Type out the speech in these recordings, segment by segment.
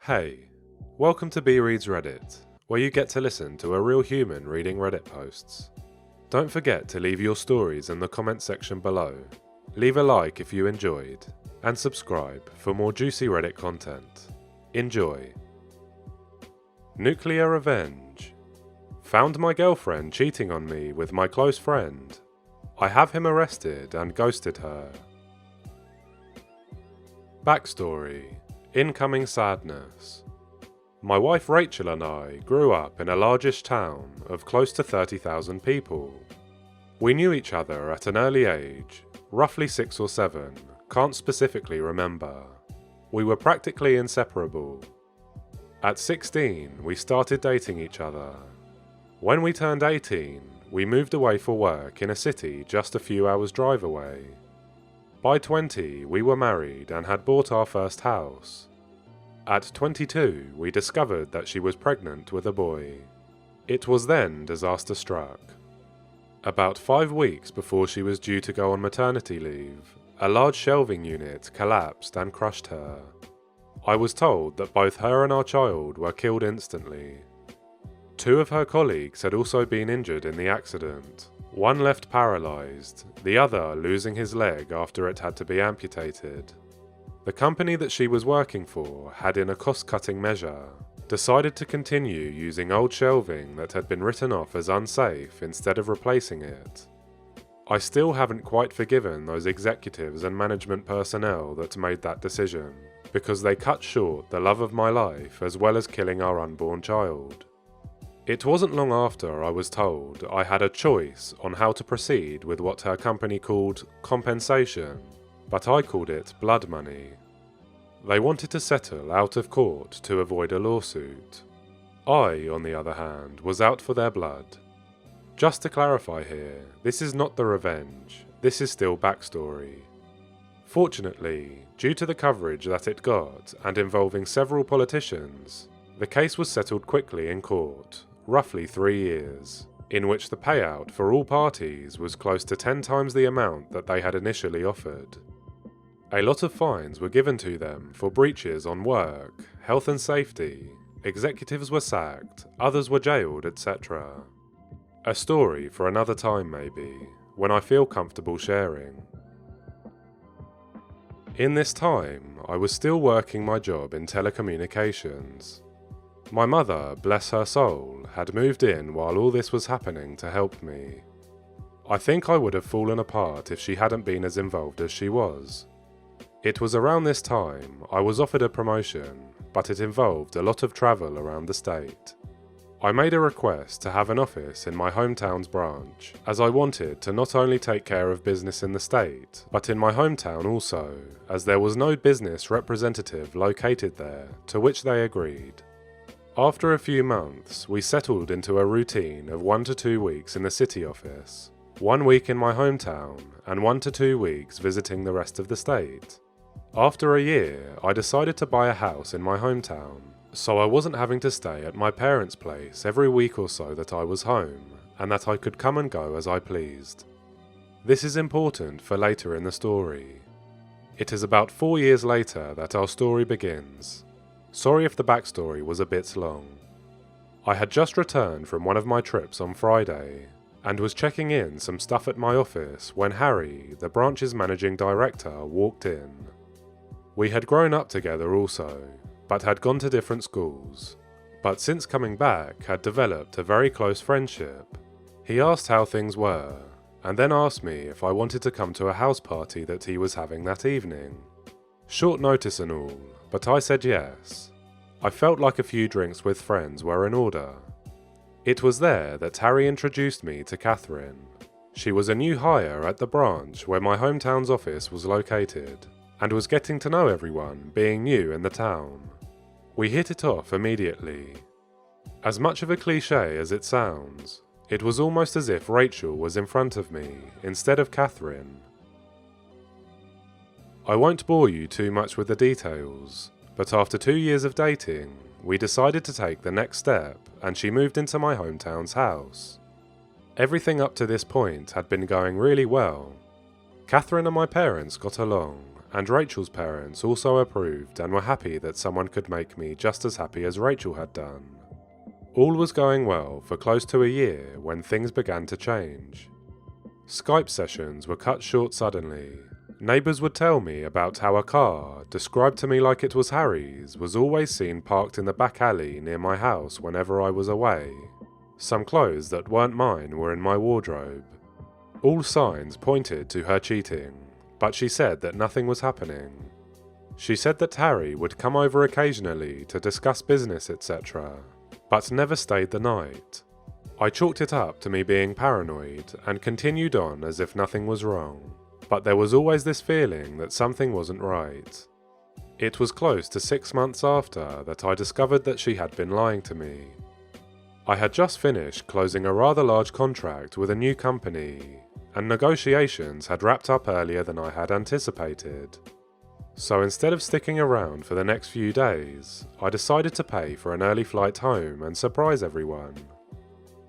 Hey, welcome to B Reads Reddit, where you get to listen to a real human reading Reddit posts. Don't forget to leave your stories in the comment section below, leave a like if you enjoyed, and subscribe for more juicy Reddit content. Enjoy. NuclearRevenge. Found my girlfriend cheating on me with my close friend. I have him arrested and ghosted her. Backstory. Incoming sadness. My wife Rachel and I grew up in a largish town of close to 30,000 people. We knew each other at an early age, roughly 6 or 7, can't specifically remember. We were practically inseparable. At 16, we started dating each other. When we turned 18, we moved away for work in a city just a few hours' drive away. By 20, we were married and had bought our first house. At 22, we discovered that she was pregnant with a boy. It was then disaster struck. About 5 weeks before she was due to go on maternity leave, a large shelving unit collapsed and crushed her. I was told that both her and our child were killed instantly. 2 of her colleagues had also been injured in the accident. One left paralysed, the other losing his leg after it had to be amputated. The company that she was working for had, in a cost-cutting measure, decided to continue using old shelving that had been written off as unsafe instead of replacing it. I still haven't quite forgiven those executives and management personnel that made that decision, because they cut short the love of my life as well as killing our unborn child. It wasn't long after I was told I had a choice on how to proceed with what her company called compensation, but I called it blood money. They wanted to settle out of court to avoid a lawsuit. I, on the other hand, was out for their blood. Just to clarify here, this is not the revenge, this is still backstory. Fortunately, due to the coverage that it got and involving several politicians, the case was settled quickly in court, roughly 3 years, in which the payout for all parties was close to 10 times the amount that they had initially offered. A lot of fines were given to them for breaches on work, health and safety, executives were sacked, others were jailed, etc. A story for another time maybe, when I feel comfortable sharing. In this time, I was still working my job in telecommunications. My mother, bless her soul, had moved in while all this was happening to help me. I think I would have fallen apart if she hadn't been as involved as she was. It was around this time I was offered a promotion, but it involved a lot of travel around the state. I made a request to have an office in my hometown's branch, as I wanted to not only take care of business in the state, but in my hometown also, as there was no business representative located there, to which they agreed. After a few months, we settled into a routine of 1 to 2 weeks in the city office, 1 week in my hometown, and 1 to 2 weeks visiting the rest of the state. After a year, I decided to buy a house in my hometown, so I wasn't having to stay at my parents' place every week or so that I was home, and that I could come and go as I pleased. This is important for later in the story. It is about 4 years later that our story begins. Sorry if the backstory was a bit long. I had just returned from one of my trips on Friday, and was checking in some stuff at my office when Harry, the branch's managing director, walked in. We had grown up together also, but had gone to different schools, but since coming back had developed a very close friendship. He asked how things were, and then asked me if I wanted to come to a house party that he was having that evening. Short notice and all, but I said yes. I felt like a few drinks with friends were in order. It was there that Harry introduced me to Catherine. She was a new hire at the branch where my hometown's office was located, and was getting to know everyone, being new in the town. We hit it off immediately. As much of a cliché as it sounds, it was almost as if Rachel was in front of me, instead of Catherine. I won't bore you too much with the details, but after 2 years of dating, we decided to take the next step, and she moved into my hometown's house. Everything up to this point had been going really well. Catherine and my parents got along, and Rachel's parents also approved and were happy that someone could make me just as happy as Rachel had done. All was going well for close to a year when things began to change. Skype sessions were cut short suddenly. Neighbours would tell me about how a car, described to me like it was Harry's, was always seen parked in the back alley near my house whenever I was away. Some clothes that weren't mine were in my wardrobe. All signs pointed to her cheating, but she said that nothing was happening. She said that Harry would come over occasionally to discuss business, etc., but never stayed the night. I chalked it up to me being paranoid and continued on as if nothing was wrong, but there was always this feeling that something wasn't right. It was close to 6 months after that I discovered that she had been lying to me. I had just finished closing a rather large contract with a new company, and negotiations had wrapped up earlier than I had anticipated. So instead of sticking around for the next few days, I decided to pay for an early flight home and surprise everyone.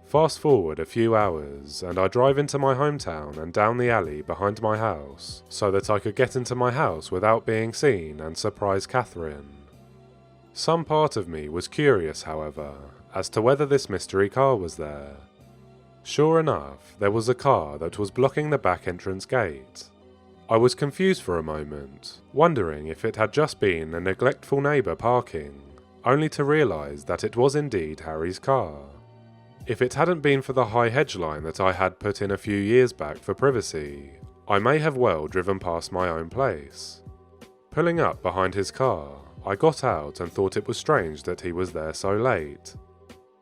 Fast forward a few hours, and I drive into my hometown and down the alley behind my house, so that I could get into my house without being seen and surprise Catherine. Some part of me was curious, however, as to whether this mystery car was there. Sure enough, there was a car that was blocking the back entrance gate. I was confused for a moment, wondering if it had just been a neglectful neighbour parking, only to realise that it was indeed Harry's car. If it hadn't been for the high hedge line that I had put in a few years back for privacy, I may have well driven past my own place. Pulling up behind his car, I got out and thought it was strange that he was there so late,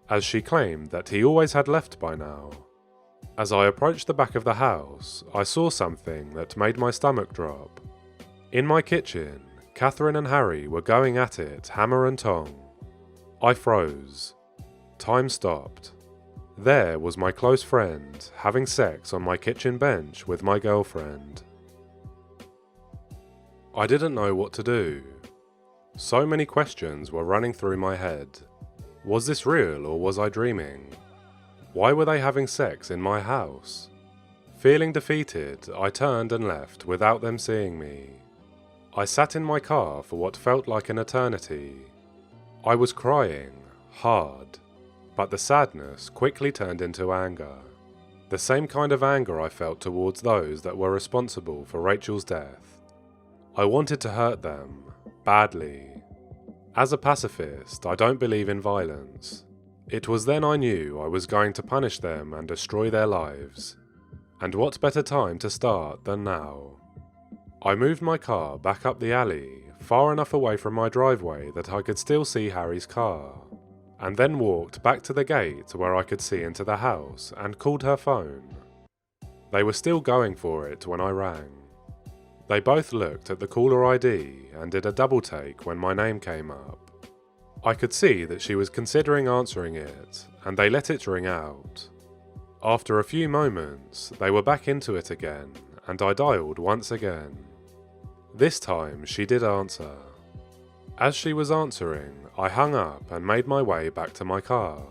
as she claimed that he always had left by now. As I approached the back of the house, I saw something that made my stomach drop. In my kitchen, Catherine and Harry were going at it hammer and tong. I froze. Time stopped. There was my close friend having sex on my kitchen bench with my girlfriend. I didn't know what to do. So many questions were running through my head. Was this real or was I dreaming? Why were they having sex in my house? Feeling defeated, I turned and left without them seeing me. I sat in my car for what felt like an eternity. I was crying, hard, but the sadness quickly turned into anger. The same kind of anger I felt towards those that were responsible for Rachel's death. I wanted to hurt them, badly. As a pacifist, I don't believe in violence. It was then I knew I was going to punish them and destroy their lives. And what better time to start than now? I moved my car back up the alley, far enough away from my driveway that I could still see Harry's car, and then walked back to the gate where I could see into the house and called her phone. They were still going for it when I rang. They both looked at the caller ID and did a double take when my name came up. I could see that she was considering answering it, and they let it ring out. After a few moments, they were back into it again, and I dialed once again. This time she did answer. As she was answering, I hung up and made my way back to my car.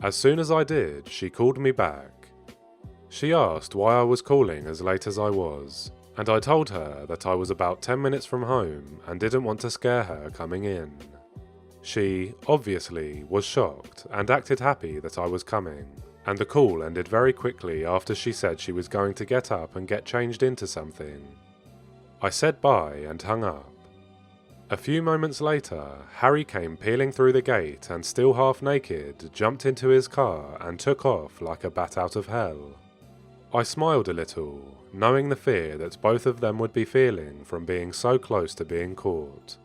As soon as I did, she called me back. She asked why I was calling as late as I was, and I told her that I was about 10 minutes from home and didn't want to scare her coming in. She, obviously, was shocked and acted happy that I was coming, and the call ended very quickly after she said she was going to get up and get changed into something. I said bye and hung up. A few moments later, Harry came peeling through the gate and, still half naked, jumped into his car and took off like a bat out of hell. I smiled a little, knowing the fear that both of them would be feeling from being so close to being caught.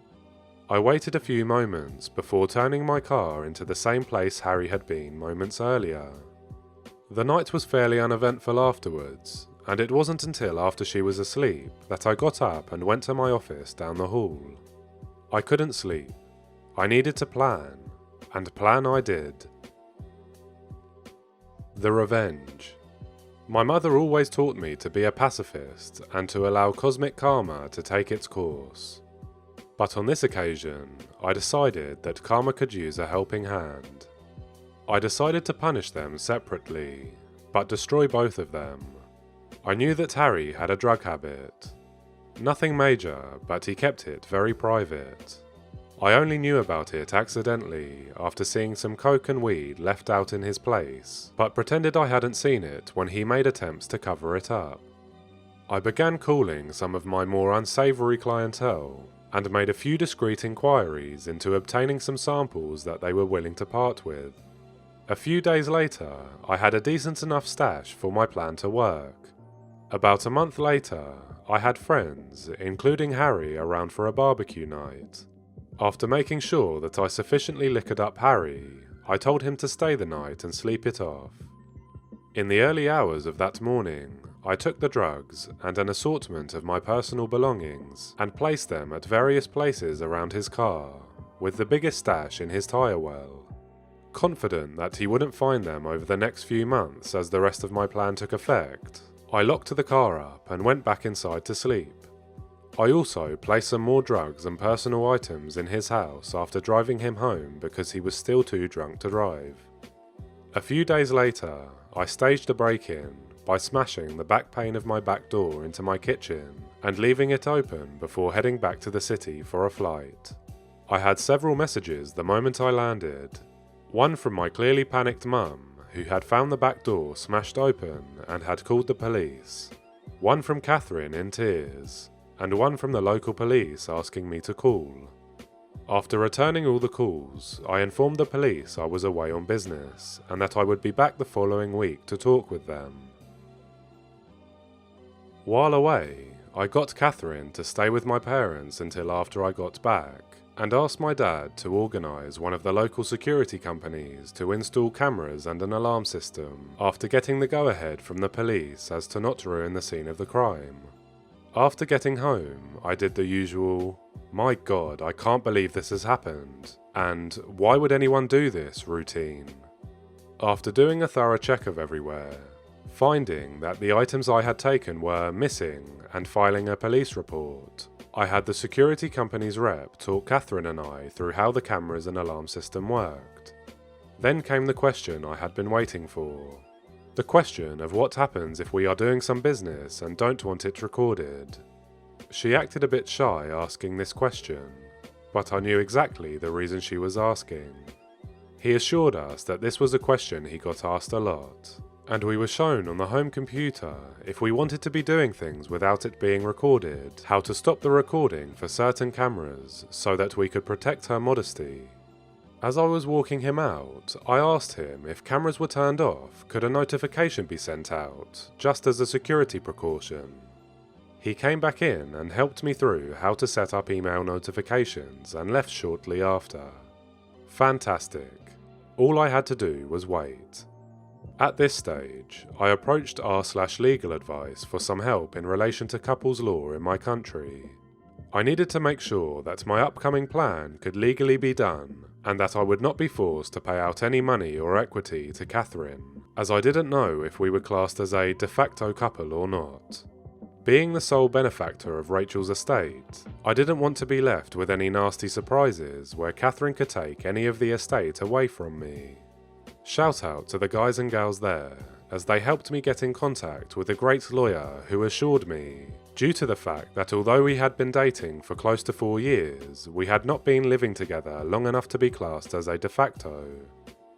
I waited a few moments before turning my car into the same place Harry had been moments earlier. The night was fairly uneventful afterwards, and it wasn't until after she was asleep that I got up and went to my office down the hall. I couldn't sleep. I needed to plan, and plan I did. The Revenge. My mother always taught me to be a pacifist and to allow cosmic karma to take its course. But on this occasion, I decided that karma could use a helping hand. I decided to punish them separately, but destroy both of them. I knew that Harry had a drug habit. Nothing major, but he kept it very private. I only knew about it accidentally after seeing some coke and weed left out in his place, but pretended I hadn't seen it when he made attempts to cover it up. I began calling some of my more unsavory clientele, and made a few discreet inquiries into obtaining some samples that they were willing to part with. A few days later, I had a decent enough stash for my plan to work. About a month later, I had friends, including Harry, around for a barbecue night. After making sure that I sufficiently liquored up Harry, I told him to stay the night and sleep it off. In the early hours of that morning, I took the drugs and an assortment of my personal belongings and placed them at various places around his car, with the biggest stash in his tyre well. Confident that he wouldn't find them over the next few months as the rest of my plan took effect, I locked the car up and went back inside to sleep. I also placed some more drugs and personal items in his house after driving him home because he was still too drunk to drive. A few days later, I staged a break-in by smashing the back pane of my back door into my kitchen and leaving it open before heading back to the city for a flight. I had several messages the moment I landed. One from my clearly panicked mum, who had found the back door smashed open and had called the police. One from Catherine in tears, and one from the local police asking me to call. After returning all the calls, I informed the police I was away on business and that I would be back the following week to talk with them. While away, I got Catherine to stay with my parents until after I got back, and asked my dad to organise one of the local security companies to install cameras and an alarm system after getting the go-ahead from the police as to not ruin the scene of the crime. After getting home, I did the usual, "My God, I can't believe this has happened," and "Why would anyone do this?" routine. After doing a thorough check of everywhere, finding that the items I had taken were missing and filing a police report, I had the security company's rep talk Catherine and I through how the cameras and alarm system worked. Then came the question I had been waiting for. The question of what happens if we are doing some business and don't want it recorded. She acted a bit shy asking this question, but I knew exactly the reason she was asking. He assured us that this was a question he got asked a lot, and we were shown on the home computer if we wanted to be doing things without it being recorded, how to stop the recording for certain cameras so that we could protect her modesty. As I was walking him out, I asked him if cameras were turned off, could a notification be sent out, just as a security precaution. He came back in and helped me through how to set up email notifications and left shortly after. Fantastic. All I had to do was wait. At this stage, I approached r/legal advice for some help in relation to couples law in my country. I needed to make sure that my upcoming plan could legally be done, and that I would not be forced to pay out any money or equity to Catherine, as I didn't know if we were classed as a de facto couple or not. Being the sole benefactor of Rachel's estate, I didn't want to be left with any nasty surprises where Catherine could take any of the estate away from me. Shout out to the guys and gals there, as they helped me get in contact with a great lawyer who assured me, due to the fact that although we had been dating for close to 4 years, we had not been living together long enough to be classed as a de facto.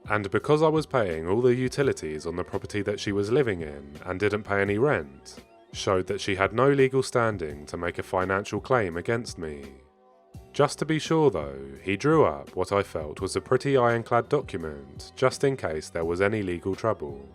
And because I was paying all the utilities on the property that she was living in and didn't pay any rent, showed that she had no legal standing to make a financial claim against me. Just to be sure though, he drew up what I felt was a pretty ironclad document, just in case there was any legal trouble.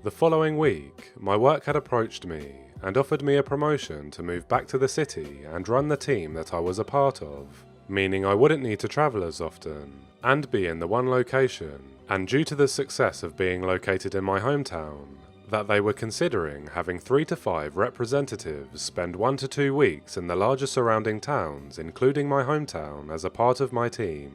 The following week, my work had approached me and offered me a promotion to move back to the city and run the team that I was a part of, meaning I wouldn't need to travel as often, and be in the one location, and due to the success of being located in my hometown, that they were considering having 3 to 5 representatives spend 1 to 2 weeks in the larger surrounding towns, including my hometown, as a part of my team.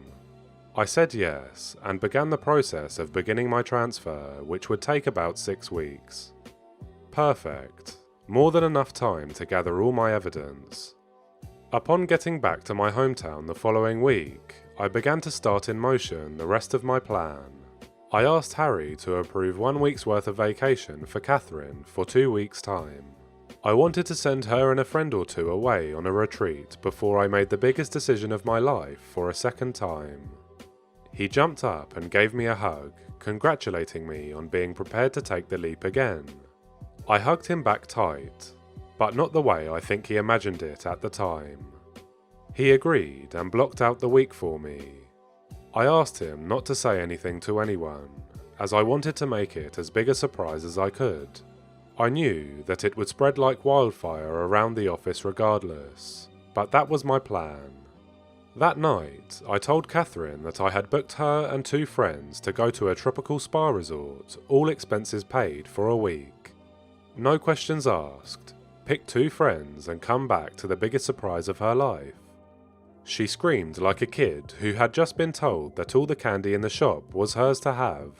I said yes, and began the process of beginning my transfer, which would take about 6 weeks. Perfect. More than enough time to gather all my evidence. Upon getting back to my hometown the following week, I began to start in motion the rest of my plan. I asked Harry to approve 1 week's worth of vacation for Catherine for 2 weeks' time. I wanted to send her and a friend or two away on a retreat before I made the biggest decision of my life for a second time. He jumped up and gave me a hug, congratulating me on being prepared to take the leap again. I hugged him back tight, but not the way I think he imagined it at the time. He agreed and blocked out the week for me. I asked him not to say anything to anyone, as I wanted to make it as big a surprise as I could. I knew that it would spread like wildfire around the office regardless, but that was my plan. That night, I told Catherine that I had booked her and 2 friends to go to a tropical spa resort, all expenses paid, for a week. No questions asked, pick 2 friends and come back to the biggest surprise of her life. She screamed like a kid who had just been told that all the candy in the shop was hers to have.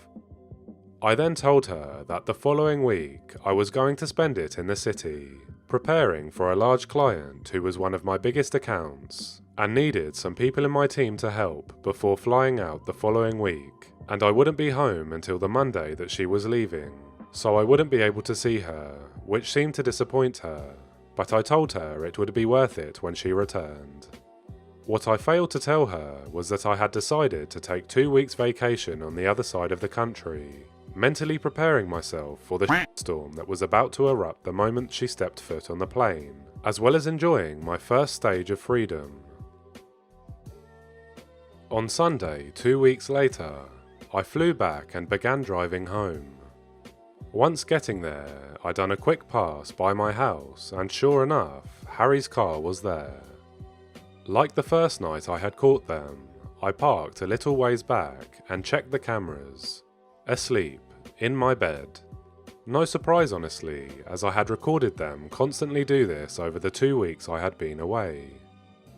I then told her that the following week I was going to spend it in the city, preparing for a large client who was one of my biggest accounts, and needed some people in my team to help before flying out the following week, and I wouldn't be home until the Monday that she was leaving, so I wouldn't be able to see her, which seemed to disappoint her, but I told her it would be worth it when she returned. What I failed to tell her was that I had decided to take 2 weeks vacation on the other side of the country, mentally preparing myself for the shitstorm that was about to erupt the moment she stepped foot on the plane, as well as enjoying my first stage of freedom. On Sunday, 2 weeks later, I flew back and began driving home. Once getting there, I done a quick pass by my house, and sure enough, Harry's car was there. Like the first night I had caught them, I parked a little ways back and checked the cameras. Asleep, in my bed. No surprise honestly, as I had recorded them constantly do this over the 2 weeks I had been away.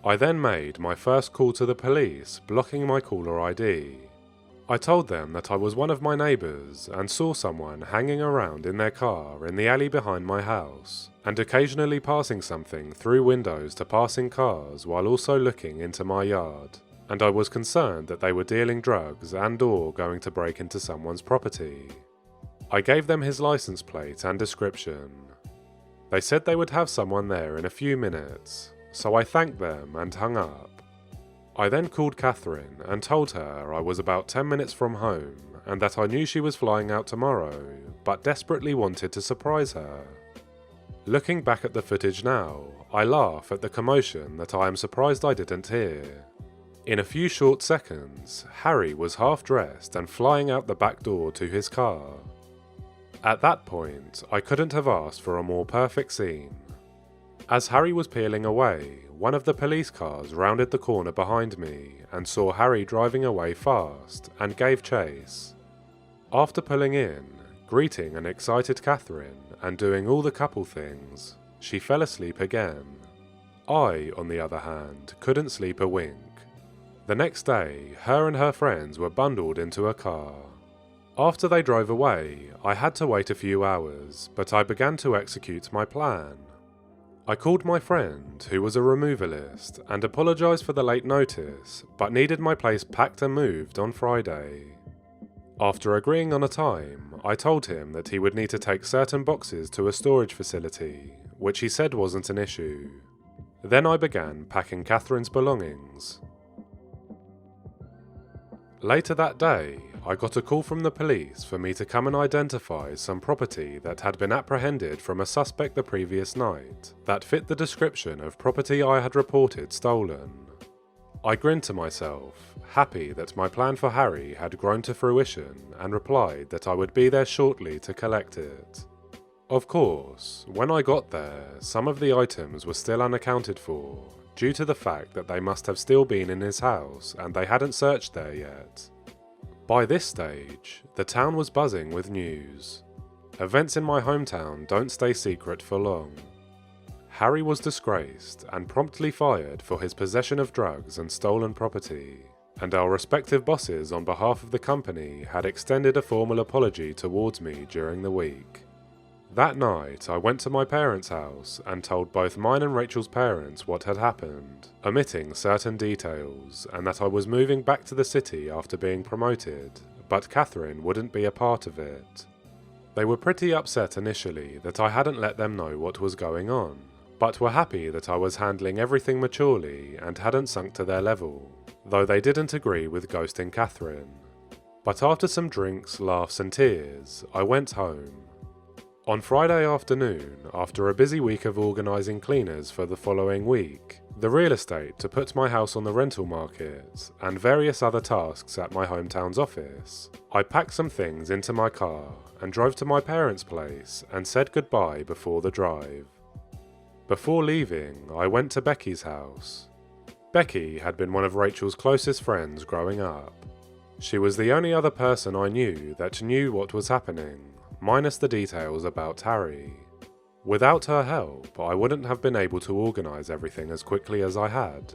I then made my first call to the police, blocking my caller ID. I told them that I was one of my neighbours and saw someone hanging around in their car in the alley behind my house, and occasionally passing something through windows to passing cars while also looking into my yard, and I was concerned that they were dealing drugs and/or going to break into someone's property. I gave them his license plate and description. They said they would have someone there in a few minutes, so I thanked them and hung up. I then called Catherine and told her I was about 10 minutes from home and that I knew she was flying out tomorrow, but desperately wanted to surprise her. Looking back at the footage now, I laugh at the commotion that I am surprised I didn't hear. In a few short seconds, Harry was half dressed and flying out the back door to his car. At that point, I couldn't have asked for a more perfect scene. As Harry was peeling away, one of the police cars rounded the corner behind me and saw Harry driving away fast and gave chase. After pulling in, greeting an excited Catherine and doing all the couple things, she fell asleep again. I, on the other hand, couldn't sleep a wink. The next day, her and her friends were bundled into a car. After they drove away, I had to wait a few hours, but I began to execute my plan. I called my friend, who was a removalist, and apologised for the late notice, but needed my place packed and moved on Friday. After agreeing on a time, I told him that he would need to take certain boxes to a storage facility, which he said wasn't an issue. Then I began packing Catherine's belongings. Later that day, I got a call from the police for me to come and identify some property that had been apprehended from a suspect the previous night that fit the description of property I had reported stolen. I grinned to myself, happy that my plan for Harry had grown to fruition, and replied that I would be there shortly to collect it. Of course, when I got there, some of the items were still unaccounted for, due to the fact that they must have still been in his house and they hadn't searched there yet. By this stage, the town was buzzing with news. Events in my hometown don't stay secret for long. Harry was disgraced and promptly fired for his possession of drugs and stolen property, and our respective bosses on behalf of the company had extended a formal apology towards me during the week. That night, I went to my parents' house and told both mine and Rachel's parents what had happened, omitting certain details, and that I was moving back to the city after being promoted, but Catherine wouldn't be a part of it. They were pretty upset initially that I hadn't let them know what was going on, but were happy that I was handling everything maturely and hadn't sunk to their level, though they didn't agree with ghosting Catherine. But after some drinks, laughs and tears, I went home. On Friday afternoon, after a busy week of organising cleaners for the following week, the real estate to put my house on the rental market, and various other tasks at my hometown's office, I packed some things into my car and drove to my parents' place and said goodbye before the drive. Before leaving, I went to Becky's house. Becky had been one of Rachel's closest friends growing up. She was the only other person I knew that knew what was happening, minus the details about Harry. Without her help, I wouldn't have been able to organise everything as quickly as I had.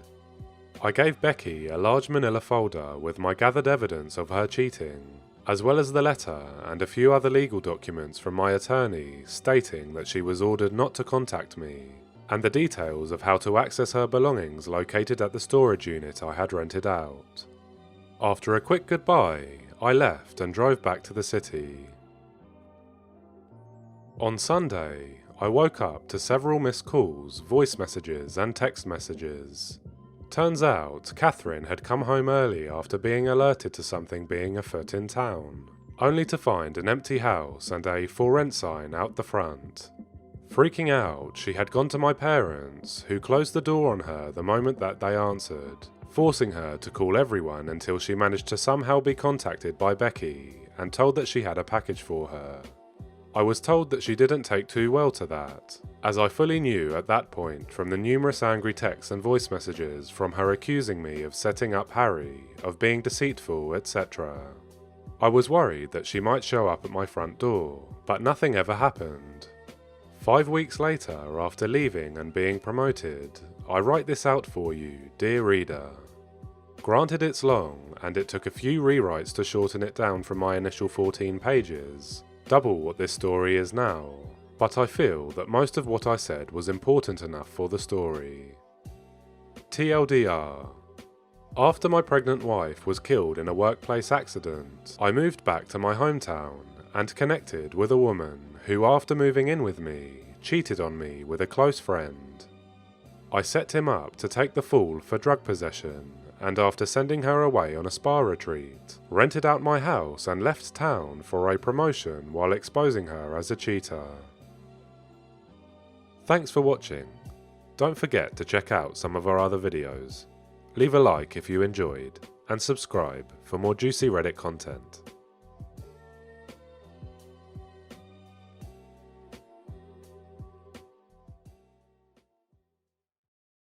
I gave Becky a large manila folder with my gathered evidence of her cheating, as well as the letter and a few other legal documents from my attorney stating that she was ordered not to contact me, and the details of how to access her belongings located at the storage unit I had rented out. After a quick goodbye, I left and drove back to the city. On Sunday, I woke up to several missed calls, voice messages and text messages. Turns out, Catherine had come home early after being alerted to something being afoot in town, only to find an empty house and a for rent sign out the front. Freaking out, she had gone to my parents, who closed the door on her the moment that they answered, forcing her to call everyone until she managed to somehow be contacted by Becky and told that she had a package for her. I was told that she didn't take too well to that, as I fully knew at that point from the numerous angry texts and voice messages from her accusing me of setting up Harry, of being deceitful, etc. I was worried that she might show up at my front door, but nothing ever happened. 5 weeks later, after leaving and being promoted, I write this out for you, dear reader. Granted it's long, and it took a few rewrites to shorten it down from my initial 14 pages, double what this story is now, but I feel that most of what I said was important enough for the story. TLDR. After my pregnant wife was killed in a workplace accident, I moved back to my hometown and connected with a woman who, after moving in with me, cheated on me with a close friend. I set him up to take the fall for drug possession, and after sending her away on a spa retreat, rented out my house and left town for a promotion while exposing her as a cheater. Thanks for watching. Don't forget to check out some of our other videos. Leave a like if you enjoyed, and subscribe for more juicy Reddit content.